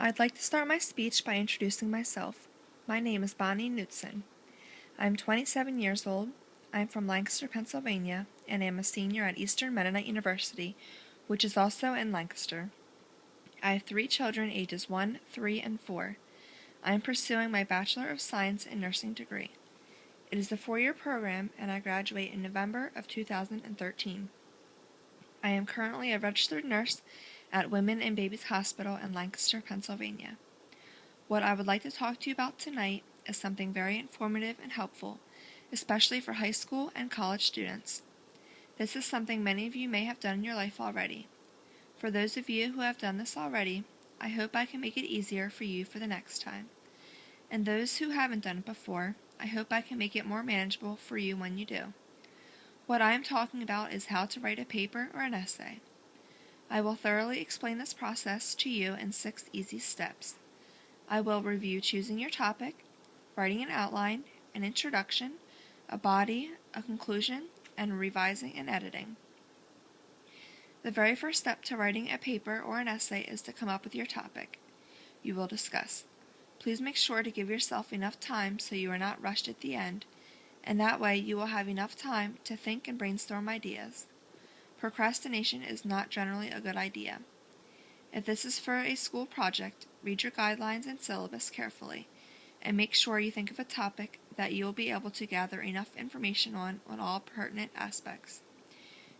I'd like to start my speech by introducing myself. My name is Bonnie Knutson. I'm 27 years old. I'm from Lancaster, Pennsylvania, and am a senior at Eastern Mennonite University, which is also in Lancaster. I have 3 children ages 1, 3, and 4. I am pursuing my Bachelor of Science in Nursing degree. It is a 4-year program, and I graduate in November of 2013. I am currently a registered nurse at Women and Babies Hospital in Lancaster, Pennsylvania. What I would like to talk to you about tonight is something very informative and helpful, especially for high school and college students. This is something many of you may have done in your life already. For those of you who have done this already, I hope I can make it easier for you for the next time. And those who haven't done it before, I hope I can make it more manageable for you when you do. What I am talking about is how to write a paper or an essay. I will thoroughly explain this process to you in 6 easy steps. I will review choosing your topic, writing an outline, an introduction, a body, a conclusion, and revising and editing. The very first step to writing a paper or an essay is to come up with your topic you will discuss. Please make sure to give yourself enough time so you are not rushed at the end, and that way you will have enough time to think and brainstorm ideas. Procrastination is not generally a good idea. If this is for a school project, read your guidelines and syllabus carefully, and make sure you think of a topic that you will be able to gather enough information on all pertinent aspects.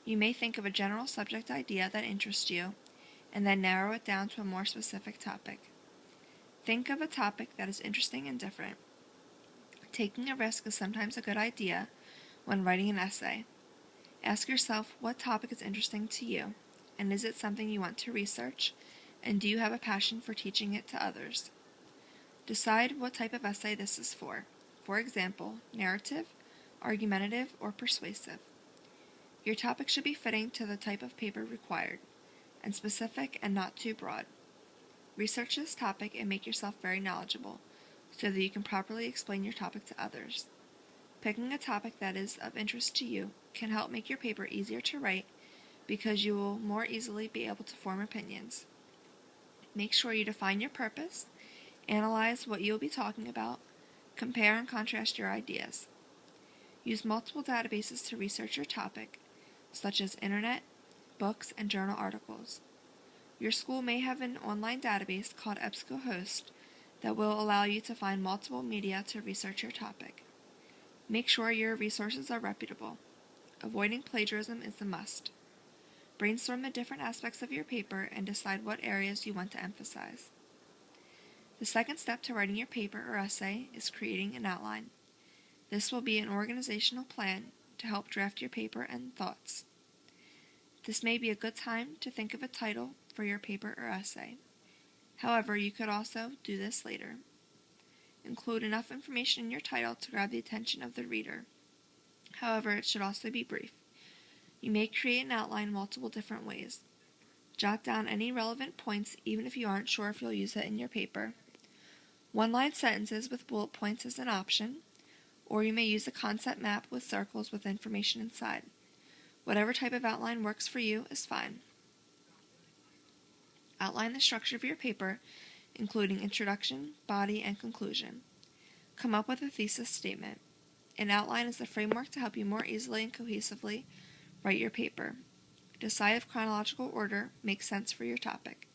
You may think of a general subject idea that interests you, and then narrow it down to a more specific topic. Think of a topic that is interesting and different. Taking a risk is sometimes a good idea when writing an essay. Ask yourself what topic is interesting to you, and is it something you want to research, and do you have a passion for teaching it to others? Decide what type of essay this is for. For example, narrative, argumentative, or persuasive. Your topic should be fitting to the type of paper required, and specific and not too broad. Research this topic and make yourself very knowledgeable, so that you can properly explain your topic to others. Picking a topic that is of interest to you can help make your paper easier to write because you will more easily be able to form opinions. Make sure you define your purpose, analyze what you will be talking about, compare and contrast your ideas. Use multiple databases to research your topic, such as internet, books, and journal articles. Your school may have an online database called EBSCOhost that will allow you to find multiple media to research your topic. Make sure your resources are reputable. Avoiding plagiarism is a must. Brainstorm the different aspects of your paper and decide what areas you want to emphasize. The second step to writing your paper or essay is creating an outline. This will be an organizational plan to help draft your paper and thoughts. This may be a good time to think of a title for your paper or essay. However, you could also do this later. Include enough information in your title to grab the attention of the reader. However, it should also be brief. You may create an outline multiple different ways. Jot down any relevant points even if you aren't sure if you'll use it in your paper. One-line sentences with bullet points is an option, or you may use a concept map with circles with information inside. Whatever type of outline works for you is fine. Outline the structure of your paper, including introduction, body, and conclusion. Come up with a thesis statement. An outline is a framework to help you more easily and cohesively write your paper. Decide if chronological order makes sense for your topic.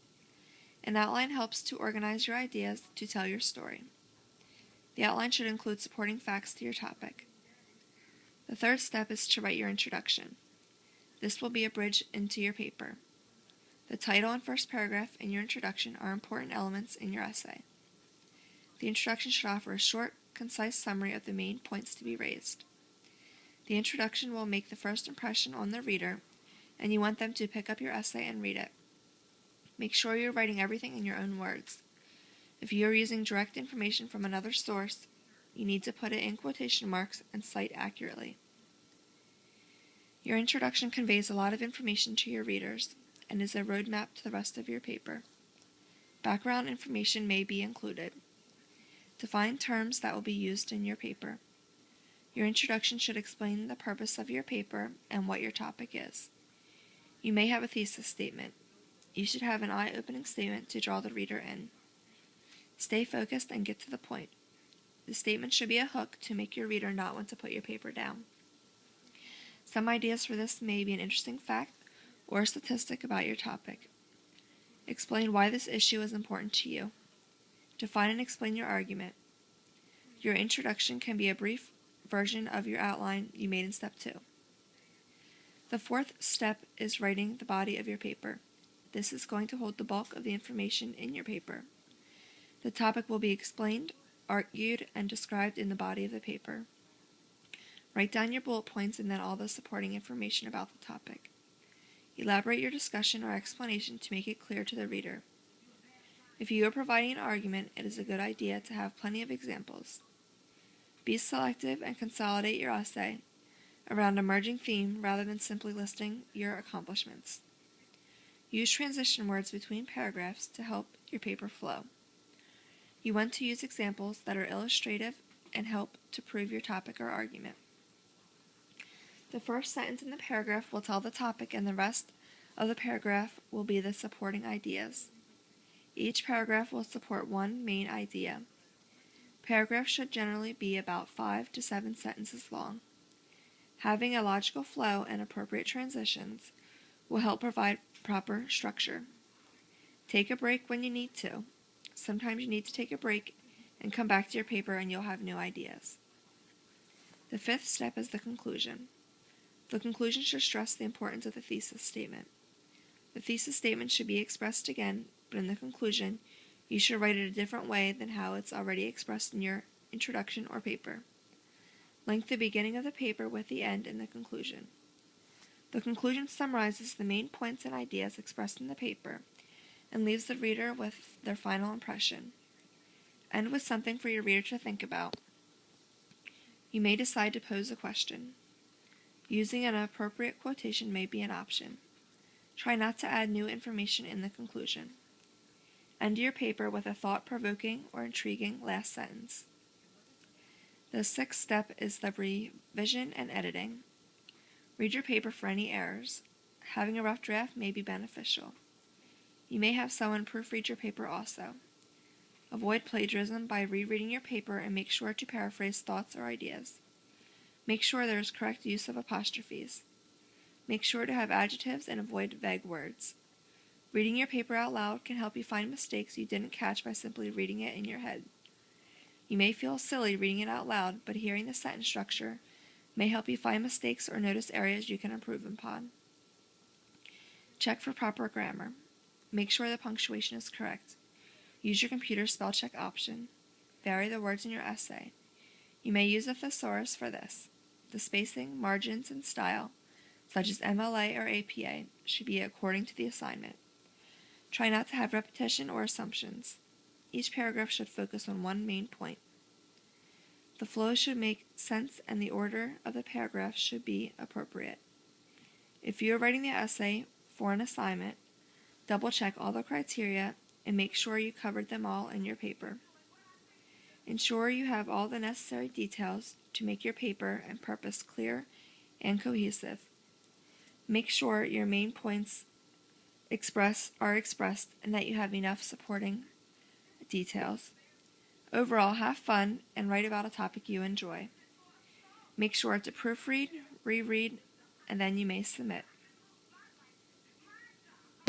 An outline helps to organize your ideas to tell your story. The outline should include supporting facts to your topic. The third step is to write your introduction. This will be a bridge into your paper. The title and first paragraph in your introduction are important elements in your essay. The introduction should offer a short, concise summary of the main points to be raised. The introduction will make the first impression on the reader, and you want them to pick up your essay and read it. Make sure you're writing everything in your own words. If you are using direct information from another source, you need to put it in quotation marks and cite accurately. Your introduction conveys a lot of information to your readers and is a roadmap to the rest of your paper. Background information may be included. Define terms that will be used in your paper. Your introduction should explain the purpose of your paper and what your topic is. You may have a thesis statement. You should have an eye-opening statement to draw the reader in. Stay focused and get to the point. The statement should be a hook to make your reader not want to put your paper down. Some ideas for this may be an interesting fact or a statistic about your topic. Explain why this issue is important to you. Define and explain your argument. Your introduction can be a brief version of your outline you made in step 2. The fourth step is writing the body of your paper. This is going to hold the bulk of the information in your paper. The topic will be explained, argued, and described in the body of the paper. Write down your bullet points and then all the supporting information about the topic. Elaborate your discussion or explanation to make it clear to the reader. If you are providing an argument, it is a good idea to have plenty of examples. Be selective and consolidate your essay around a merging theme rather than simply listing your accomplishments. Use transition words between paragraphs to help your paper flow. You want to use examples that are illustrative and help to prove your topic or argument. The first sentence in the paragraph will tell the topic, and the rest of the paragraph will be the supporting ideas. Each paragraph will support one main idea. Paragraphs should generally be about 5 to 7 sentences long. Having a logical flow and appropriate transitions will help provide proper structure. Take a break when you need to. Sometimes you need to take a break and come back to your paper and you'll have new ideas. The fifth step is the conclusion. The conclusion should stress the importance of the thesis statement. The thesis statement should be expressed again, but in the conclusion, you should write it a different way than how it's already expressed in your introduction or paper. Link the beginning of the paper with the end in the conclusion. The conclusion summarizes the main points and ideas expressed in the paper and leaves the reader with their final impression. End with something for your reader to think about. You may decide to pose a question. Using an appropriate quotation may be an option. Try not to add new information in the conclusion. End your paper with a thought-provoking or intriguing last sentence. The sixth step is the revision and editing. Read your paper for any errors. Having a rough draft may be beneficial. You may have someone proofread your paper also. Avoid plagiarism by rereading your paper and make sure to paraphrase thoughts or ideas. Make sure there is correct use of apostrophes. Make sure to have adjectives and avoid vague words. Reading your paper out loud can help you find mistakes you didn't catch by simply reading it in your head. You may feel silly reading it out loud, but hearing the sentence structure may help you find mistakes or notice areas you can improve upon. Check for proper grammar. Make sure the punctuation is correct. Use your computer's spell check option. Vary the words in your essay. You may use a thesaurus for this. The spacing, margins, and style, such as MLA or APA, should be according to the assignment. Try not to have repetition or assumptions. Each paragraph should focus on one main point. The flow should make sense and the order of the paragraphs should be appropriate. If you are writing the essay for an assignment, double-check all the criteria and make sure you covered them all in your paper. Ensure you have all the necessary details to make your paper and purpose clear and cohesive. Make sure your main points are expressed and that you have enough supporting details. Overall, have fun and write about a topic you enjoy. Make sure to proofread, reread, and then you may submit.